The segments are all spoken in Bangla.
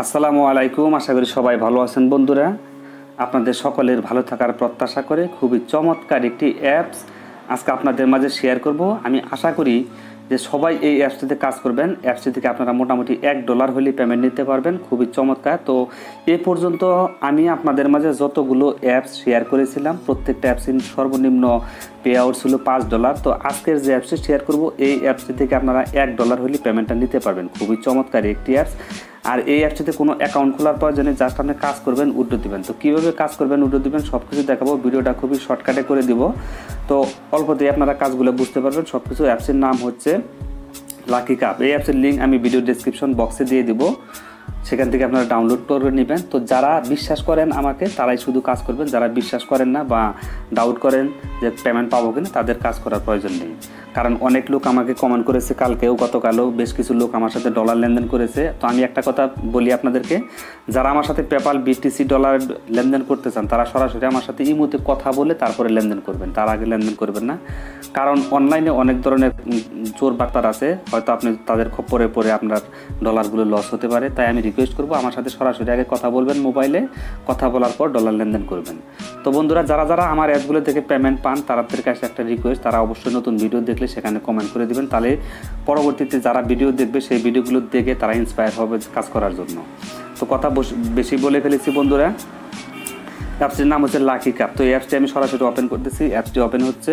আসসালামু আলাইকুম। আশা করি সবাই ভালো আছেন বন্ধুরা। আপনাদের সকলের ভালো থাকার প্রত্যাশা করে খুবই চমৎকার একটি অ্যাপস আজকে আপনাদের মাঝে শেয়ার করব। আমি আশা করি যে সবাই এই অ্যাপসটিতে কাজ করবেন। অ্যাপসটি থেকে আপনারা মোটামুটি $1 হলে পেমেন্ট নিতে পারবেন। খুবই চমৎকার। তো এ পর্যন্ত আমি আপনাদের মাঝে যতগুলো অ্যাপস শেয়ার করেছিলাম প্রত্যেকটা অ্যাপসের সর্বনিম্ন পে আউট ছিল $5। তো আজকের যে অ্যাপসটি শেয়ার করব এই অ্যাপসটি থেকে আপনারা $1 হলে পেমেন্টটা নিতে পারবেন। খুবই চমৎকার একটি অ্যাপস। আর এই অ্যাপসটিতে কোনো অ্যাকাউন্ট খোলার প্রয়োজনে জাস্ট আপনি কাজ করবেন, উইথড্র দিবেন। তো কীভাবে কাজ করবেন, উইথড্র দিবেন সব কিছু দেখাবো। ভিডিওটা খুবই শর্টকাটে করে দিব। তো অল্পতেই আপনারা কাজগুলো বুঝতে পারবেন সব কিছু। অ্যাপসের নাম হচ্ছে লাকি কাপ। এই অ্যাপসের লিঙ্ক আমি ভিডিও ডেসক্রিপশন বক্সে দিয়ে দিব, সেখান থেকে আপনারা ডাউনলোড করে নেবেন। তো যারা বিশ্বাস করেন আমাকে তারাই শুধু কাজ করবেন, যারা বিশ্বাস করেন না বা ডাউট করেন যে পেমেন্ট পাবো কিনা তাদের কাজ করার প্রয়োজন নেই। কারণ অনেক লোক আমাকে কমেন্ট করেছে, কালকেও গতকালও বেশ কিছু লোক আমার সাথে ডলার লেনদেন করেছে। তো আমি একটা কথা বলি আপনাদেরকে, যারা আমার সাথে পেপাল বিটিসি ডলার লেনদেন করতে চান তারা সরাসরি আমার সাথে ইমোতে কথা বলে তারপরে লেনদেন করবেন, তার আগে লেনদেন করবেন না। কারণ অনলাইনে অনেক ধরনের চোর বার্তার আছে, হয়তো আপনি তাদের খপ্পরে পরে আপনার ডলারগুলো লস হতে পারে। তাই আমি রিকোয়েস্ট করবো আমার সাথে সরাসরি আগে কথা বলবেন, মোবাইলে কথা বলার পর ডলার লেনদেন করবেন। তো বন্ধুরা, যারা যারা আমার অ্যাপগুলো থেকে পেমেন্ট পান তাদের কাছে একটা রিকোয়েস্ট, তারা অবশ্যই নতুন ভিডিও দেখলে সেখানে কমেন্ট করে দিবেন। তাহলে পরবর্তীতে যারা ভিডিও দেখবে সেই ভিডিওগুলো দেখে তারা ইন্সপায়ার হবে কাজ করার জন্য। তো কথা বেশি বলে ফেলেছি বন্ধুরা। অ্যাপসটির নাম হচ্ছে লাকি কাপ। তো এই অ্যাপসটি আমি সরাসরি ওপেন করতেছি। অ্যাপসটি ওপেন হচ্ছে।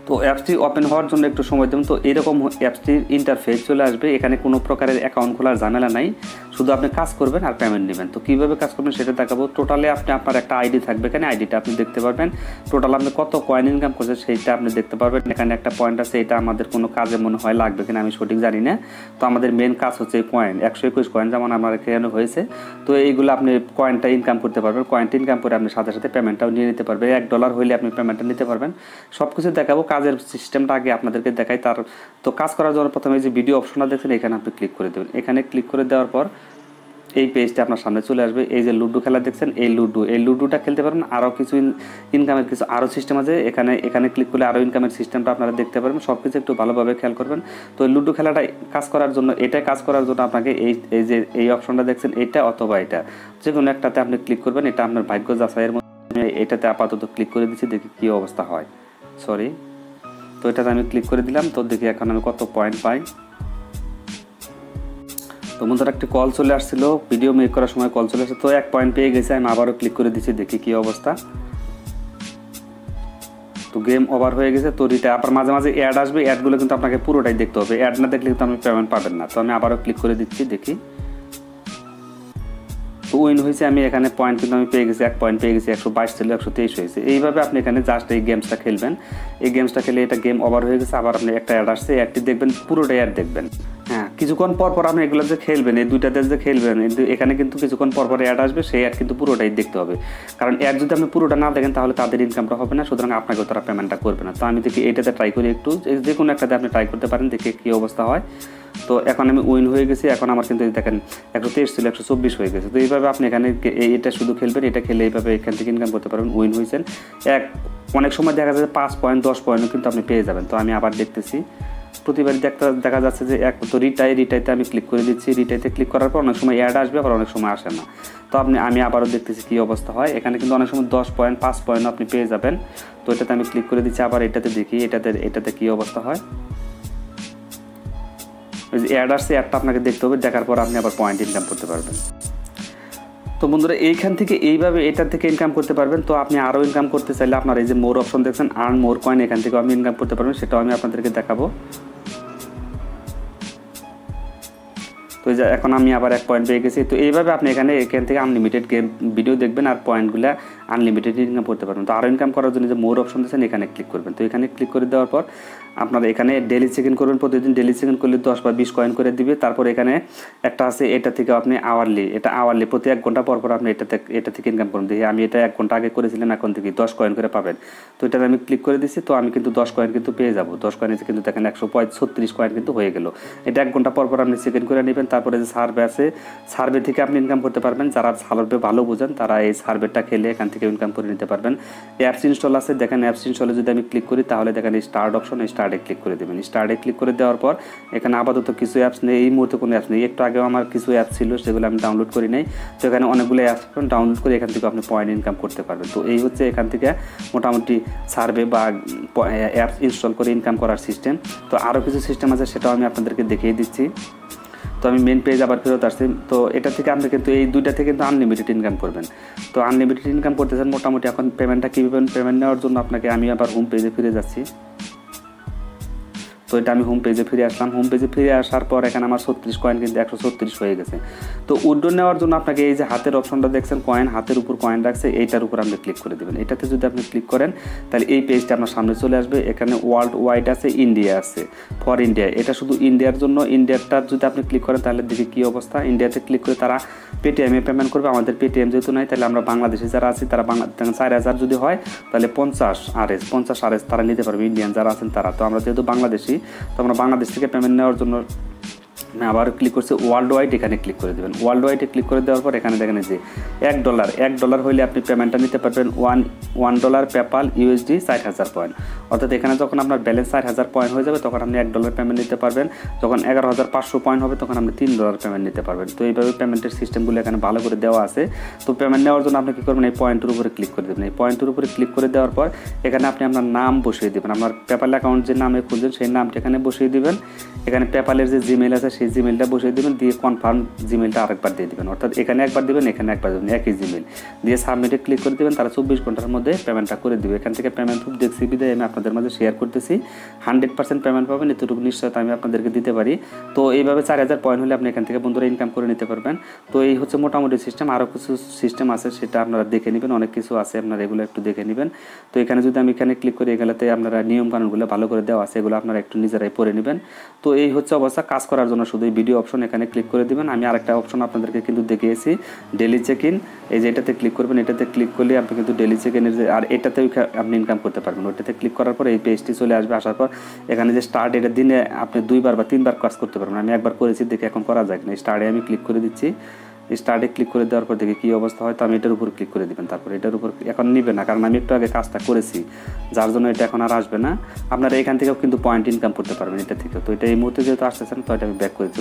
তো অ্যাপসটি ওপেন হওয়ার জন্য একটু সময় দেবেন। তো এরকম অ্যাপসটির ইন্টারফেস চলে আসবে। এখানে কোনো প্রকারের অ্যাকাউন্ট খোলার ঝামেলা নাই, শুধু আপনি কাজ করবেন আর পেমেন্ট নেবেন। তো কীভাবে কাজ করবেন সেটা দেখাবো। টোটালে আপনার একটা আইডি থাকবে, এখানে আইডিটা আপনি দেখতে পারবেন। টোটাল আপনি কত কয়েন ইনকাম করছে সেইটা আপনি দেখতে পারবেন। এখানে একটা পয়েন্ট আছে, এটা আমাদের কোনো কাজে মনে হয় লাগবে কিনা আমি সঠিক জানি না। তো আমাদের মেন কাজ হচ্ছে এই কয়েন, 121 কয়েন যেমন আমার এখানে হয়েছে। তো এইগুলো আপনি কয়েনটা ইনকাম করতে পারবেন। কয়েনটা ইনকাম করে আপনি সাথে সাথে পেমেন্টটাও নিয়ে নিতে পারবেন। $1 হইলে আপনি পেমেন্টটা নিতে পারবেন। সব কিছু দেখাবো। কাজের সিস্টেমটা আগে আপনাদেরকে দেখাই। তো কাজ করার জন্য প্রথমে যে ভিডিও অপশনটা দেখছেন এখানে আপনি ক্লিক করে দেবেন। এখানে ক্লিক করে দেওয়ার পর এই পেজটা আপনার সামনে চলে আসবে। এই যে লুডো খেলা দেখছেন, এই লুডোটা খেলতে পারবেন। আরও কিছু ইনকামের কিছু আরও সিস্টেম আছে। এখানে ক্লিক করলে আরও ইনকামের সিস্টেমটা আপনারা দেখতে পারবেন। সব কিছু একটু ভালোভাবে খেয়াল করবেন। তো লুডো খেলাটা কাজ করার জন্য কাজ করার জন্য আপনাকে এই অপশনটা দেখছেন, এটা অথবা এটা যে কোনো একটাতে আপনি ক্লিক করবেন। এটা আপনার ভাগ্য যাচাইয়ের মধ্যে এটাতে আপাতত ক্লিক করে দিচ্ছি, দেখি কী অবস্থা হয়। তো এটাতে আমি ক্লিক করে দিলাম। তো দেখি এখন আমি কত পয়েন্ট পাই। তো বন্ধুরা, একটি কল চলে আসছিল, ভিডিও মেক করার সময় কল চলে আসছে। তো 1 পয়েন্ট পেয়ে গেছে। আমি আবারও ক্লিক করে দিচ্ছি, দেখি কী অবস্থা। তো গেম ওভার হয়ে গেছে। তো আবার মাঝে মাঝে অ্যাড আসবে, অ্যাডগুলো কিন্তু আপনাকে পুরোটাই দেখতে হবে। অ্যাড না দেখলে কিন্তু আপনি পেমেন্ট পাবেন না। তো আমি আবারও ক্লিক করে দিচ্ছি, দেখি। তো উইন হয়েছে। আমি এখানে পয়েন্ট কিন্তু আমি পেয়ে গেছি, 1 পয়েন্ট পেয়ে গেছি। 122 ছিল 123 হয়েছে। এইভাবে আপনি এখানে জাস্ট এই গেমসটা খেলবেন। এই গেমসটা খেলে এটা গেম ওভার হয়ে গেছে। আবার আপনি একটা অ্যাড আসছে, অ্যাডটি দেখবেন, পুরোটাই অ্যাড দেখবেন। হ্যাঁ, কিছুক্ষণ পর আপনি এগুলো যে খেলবেন, এই দুইটাতে যে খেলবেন, এখানে কিন্তু কিছুক্ষণ পর অ্যাড আসবে। সেই অ্যাড কিন্তু পুরোটাই দেখতে হবে। কারণ অ্যাড যদি আপনি পুরোটা না দেখেন তাহলে তাদের ইনকামটা হবে না, সুতরাং আপনাকেও তারা পেমেন্টটা করবে না। তো আমি দেখি এইটাতে ট্রাই করি একটু, যে কোনো একটাতে আপনি ট্রাই করতে পারেন, দেখি কী অবস্থা হয়। তো এখন আমি উইন হয়ে গেছি। এখন আমার কিন্তু দেখেন 123 ছিল 124 হয়ে গেছে। তো এইভাবে আপনি এখানে এটা শুধু খেলবেন, এটা খেলে এইভাবে এখান থেকে ইনকাম করতে পারবেন। উইন হয়েছেন অনেক সময় দেখা যাচ্ছে 5 পয়েন্ট 10 পয়েন্টও কিন্তু আপনি পেয়ে যাবেন। তো আমি আবার দেখতেছি, প্রতিবারই দেখা যাচ্ছে যে তো রিটাইতে আমি ক্লিক করে দিচ্ছি। রিটাইতে ক্লিক করার পর অনেক সময় অ্যাড আসবে, আবার অনেক সময় আসে না। তো আমি আবারও দেখতেছি কী অবস্থা হয়। এখানে কিন্তু অনেক সময় 10 পয়েন্ট 5 পয়েন্ট আপনি পেয়ে যাবেন। তো এটাতে আমি ক্লিক করে দিচ্ছি। আবার এটাতে দেখি এটাতে কী অবস্থা হয়। অ্যাড আসছে, অ্যাডটা আপনাকে দেখতে হবে, দেখার পর আপনি আবার পয়েন্ট ইনকাম করতে পারবেন। তো বন্ধুরা, এইখান থেকে এইভাবে এটার থেকে ইনকাম করতে পারবেন। তো আপনি আরও ইনকাম করতে চাইলে আপনার এই যে মোর অপশন দেখছেন, আর্ন মোর কয়েন, এখান থেকেও আপনি ইনকাম করতে পারবেন। সেটাও আমি আপনাদেরকে দেখাবো। তো এখন আমি আবার 1 পয়েন্ট পেয়ে গেছি। তো এইভাবে আপনি এখান থেকে আনলিমিটেড গেম ভিডিও দেখবেন আর পয়েন্টগুলো আনলিমিটেড ইনকাম করতে পারবেন। তো আরও ইনকাম করার জন্য যে মোর অপশন দিয়েছেন এখানে ক্লিক করবেন। তো এখানে ক্লিক করে দেওয়ার পর আপনারা এখানে ডেলি চেক-ইন করবেন। প্রতিদিন ডেলি চেক-ইন করলে 10 বা 20 কয়েন করে দিবে। তারপর এখানে একটা আছে, এটা থেকে আপনি আওয়ারলি প্রতি 1 ঘন্টা পর আপনি এটা থেকে ইনকাম করুন। দেখি আমি এটা 1 ঘন্টা আগে করেছিলাম, এখন থেকে 10 কয়েন করে পাবেন। তো এটাতে আমি ক্লিক করে দিচ্ছি। তো আমি কিন্তু 10 কয়েন কিন্তু পেয়ে যাবো। 10 কয়েন কিন্তু দেখেন 136 কয়েন কিন্তু হয়ে গেল। এটা 1 ঘন্টা পর আপনি চেক-ইন করে নেবেন। তারপরে যে সার্ভে আছে, সার্ভে থেকে আপনি ইনকাম করতে পারবেন। যারা সার্ভে ভালো বোঝেন তারা এই সার্ভেটা খেলে এখান থেকে ইনকাম করে নিতে পারবেন। অ্যাপস ইনস্টল আছে, দেখেন অ্যাপস ইনস্টলে যদি আমি ক্লিক করি তাহলে দেখেন স্টার্ট স্টার্টে ক্লিক করে দেবেন। স্টার্টে ক্লিক করে দেওয়ার পর এখানে আপাতত কিছু অ্যাপস নেই, এই মুহূর্তে কোনো অ্যাপস নেই। একটু আগেও আমার কিছু অ্যাপস ছিল, সেগুলো আমি ডাউনলোড করি নাই। তো এখানে অনেকগুলো অ্যাপস ডাউনলোড করে এখান থেকে আপনি পয়েন্ট ইনকাম করতে পারবেন। তো এই হচ্ছে এখান থেকে মোটামুটি সার্ভে বা অ্যাপস ইনস্টল করে ইনকাম করার সিস্টেম। তো আরও কিছু সিস্টেম আছে, সেটাও আমি আপনাদেরকে দেখিয়ে দিচ্ছি। তো আমি মেন পেজ আবার ফেরত আসছি। তো এটা থেকে আপনি কিন্তু এই দুইটা থেকে কিন্তু আনলিমিটেড ইনকাম করবেন। তো আনলিমিটেড ইনকাম করতেছেন মোটামুটি। এখন পেমেন্টটা কীভাবে পেমেন্ট নেওয়ার জন্য আপনাকে আমি আবার হোম পেজে ফিরে যাচ্ছি। তো এটা আমি হোম পেজে ফিরে আসলাম। হোম পেজে ফিরে আসার পর এখানে আমার 36 কয়েন কিন্তু 136 হয়ে গেছে। তো উইথড্র নেওয়ার জন্য আপনাকে এই যে হাতের অপশনটা দেখছেন, কয়েন, হাতের উপর কয়েন রাখছে, এইটার উপর আপনি ক্লিক করে দেবেন। এটাতে যদি আপনি ক্লিক করেন তাহলে এই পেজটা আপনার সামনে চলে আসবে। এখানে ওয়ার্ল্ড ওয়াইড আছে, ইন্ডিয়া আছে, ফর ইন্ডিয়া, এটা শুধু ইন্ডিয়ার জন্য। ইন্ডিয়ারটার যদি আপনি ক্লিক করেন তাহলে দেখি কী অবস্থা। ইন্ডিয়াতে ক্লিক করে তারা পেটিএমে পেমেন্ট করবে। আমাদের পেটিএম যেহেতু নাই, তাহলে আমরা বাংলাদেশে যারা আছি তারা 4000 যদি হয় তাহলে 50 RS তারা নিতে পারবে, ইন্ডিয়ান যারা আছেন তারা। তো আমরা যেহেতু বাংলাদেশি, তো আমরা বাংলাদেশ থেকে পেমেন্ট নেওয়ার জন্য আবার ক্লিক করছে ওয়ার্ল্ড ওয়াইড, এখানে ক্লিক করে দেবেন। ওয়ার্ল্ড ওয়াইডে ক্লিক করে দেওয়ার পর এখানে দেখেন যে $1 হইলে আপনি পেমেন্টটা নিতে পারবেন $1 পেপাল USD 4000 পয়েন্ট। অর্থাৎ এখানে যখন আপনার ব্যালেন্স 4000 পয়েন্ট হয়ে যাবে তখন আপনি $1 পেমেন্ট নিতে পারবেন। যখন 11500 পয়েন্ট হবে তখন আপনি $3 পেমেন্ট নিতে পারবেন। তো এইভাবে পেমেন্টের সিস্টেমগুলো এখানে ভালো করে দেওয়া আছে। তো পেমেন্ট নেওয়ার জন্য আপনি কী করবেন, এই পয়েন্টের উপরে ক্লিক করে দেবেন। এই পয়েন্টের উপরে ক্লিক করে দেওয়ার পর এখানে আপনি আপনার নাম বসিয়ে দেবেন। আপনার পেপাল অ্যাকাউন্ট যে নামে খুলছেন সেই নামটা এখানে বসিয়ে দেবেন। এখানে পেপালের যে জিমেইল আছে সেই জিমেইলটা বসিয়ে দেবেন, দিয়ে কনফার্ম জিমেইলটা আরেকবার দিয়ে দেবেন। অর্থাৎ এখানে একবার দেবেন, এখানে একবার দেবেন, একই জিমেইল দিয়ে সাবমিটে ক্লিক করে দেবেন। তারা 24 ঘন্টার মধ্যে পেমেন্টটা করে দেবে। এখান থেকে পেমেন্ট খুব দেখছি বিদায় আমি আপনাদের মাঝে শেয়ার করতেছি। 100% পেমেন্ট পাবেন, এতটুকু নিশ্চয়তা আমি আপনাদেরকে দিতে পারি। তো এইভাবে 4000 পয়েন্ট হলে আপনি এখান থেকে বন্ধুরা ইনকাম করে নিতে পারবেন। তো এই হচ্ছে মোটামুটি সিস্টেম। আরও কিছু সিস্টেম আছে, সেটা আপনারা দেখে নেবেন, অনেক কিছু আছে, আপনারা এগুলো একটু দেখে নেবেন। তো এখানে যদি আমি এখানে ক্লিক করি, এগুলোতে আপনারা নিয়মকানুনগুলো ভালো করে দেওয়া আছে, এগুলো আপনারা একটু নিজেরাই পড়ে নেবেন। তো এই হচ্ছে অবস্থা। কাজ করার জন্য শুধু এই ভিডিও অপশন এখানে ক্লিক করে দিবেন। আমি আরেকটা অপশন আপনাদেরকে কিন্তু দেখিয়েছি, ডেলি চেক ইন। এই যে এটাতে ক্লিক করবেন, এটাতে ক্লিক করলে আপনি কিন্তু ডেলি চেক ইনের যে, আর এটাতেও আপনি ইনকাম করতে পারবেন। ওইটাতে ক্লিক করার পর এই পেজটি চলে আসবে। আসার পর এখানে যে স্টার্ট, এটা দিনে আপনি 2বার বা 3বার কাজ করতে পারবেন। আমি একবার করেছি, দেখে এখন করা যায় না। স্টার্টে আমি ক্লিক করে দিচ্ছি। স্টার্টে ক্লিক করে দেওয়ার পর দেখি কী অবস্থা হয়। তো আমি এটার উপর ক্লিক করে দেবেন। তারপর এটার উপর এখন নিবে না, কারণ আমি একটু আগে কাজটা করেছি, যার জন্য এটা এখন আর আসবে না। আপনারা এখান থেকেও কিন্তু পয়েন্ট ইনকাম করতে পারবেন এটা থেকেও। তো এটা এই মুহূর্তে যেহেতু আসতেছেন, তো এটা আমি ব্যাক করেছি।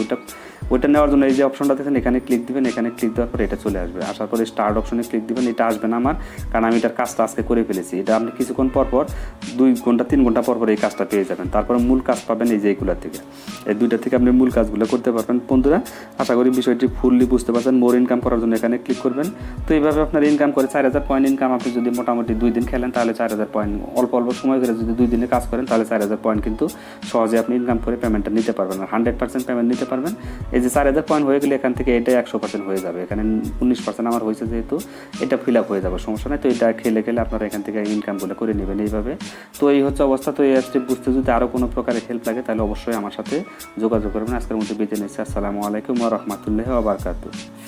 ওইটা নেওয়ার জন্য এই যে অপশনটা দেখেন, এখানে ক্লিক দিবেন। এখানে ক্লিক দেওয়ার পর এটা চলে আসবে। আসার পরে স্টার্ট অপশনে ক্লিক দিবেন। এটা আসবে না আমার, কারণ আমি এটার কাজটা আজকে করে ফেলেছি। এটা আপনি কিছুক্ষণ পর 2 ঘন্টা 3 ঘন্টা পর এই কাজটা পেয়ে যাবেন। তারপরে মূল কাজ পাবেন এই যে এইগুলোর থেকে, এই দুইটা থেকে আপনি মূল কাজগুলো করতে পারবেন। বন্ধুরা আশা করি বিষয়টি ফুললি বুঝতে পারছেন। মোর ইনকাম করার জন্য এখানে ক্লিক করবেন। তো এইভাবে আপনার ইনকাম করে 4000 পয়েন্ট ইনকাম। আপনি যদি মোটামুটি 2 দিন খেলেন তাহলে 4000 পয়েন্ট, অল্প সময় করে যদি 2 দিনে কাজ করেন তাহলে 4000 পয়েন্ট কিন্তু সহজে আপনি ইনকাম করে পেমেন্টটা নিতে পারবেন। আর 100% পেমেন্ট নিতে পারবেন। এই যে 4000 পয়েন্ট হয়ে গেলে এখান থেকে এটা 100% হয়ে যাবে। এখানে 19% আমার হয়েছে, যেহেতু এটা ফিল আপ হয়ে যাবে, সমস্যা নেই। তো এটা খেলে আপনারা এখান থেকে ইনকামগুলো করে নেবেন এইভাবে। তো এই হচ্ছে অবস্থা। তো এই অ্যাপটি বুঝতে যদি আরও কোনো প্রকারের হেল্প লাগে তাহলে অবশ্যই আমার সাথে যোগাযোগ করবেন। আজকের মধ্যে বিদায় নিচ্ছি। আসসালামু আলাইকুম ওয়া রাহমাতুল্লাহি ওয়া বারাকাতুহু।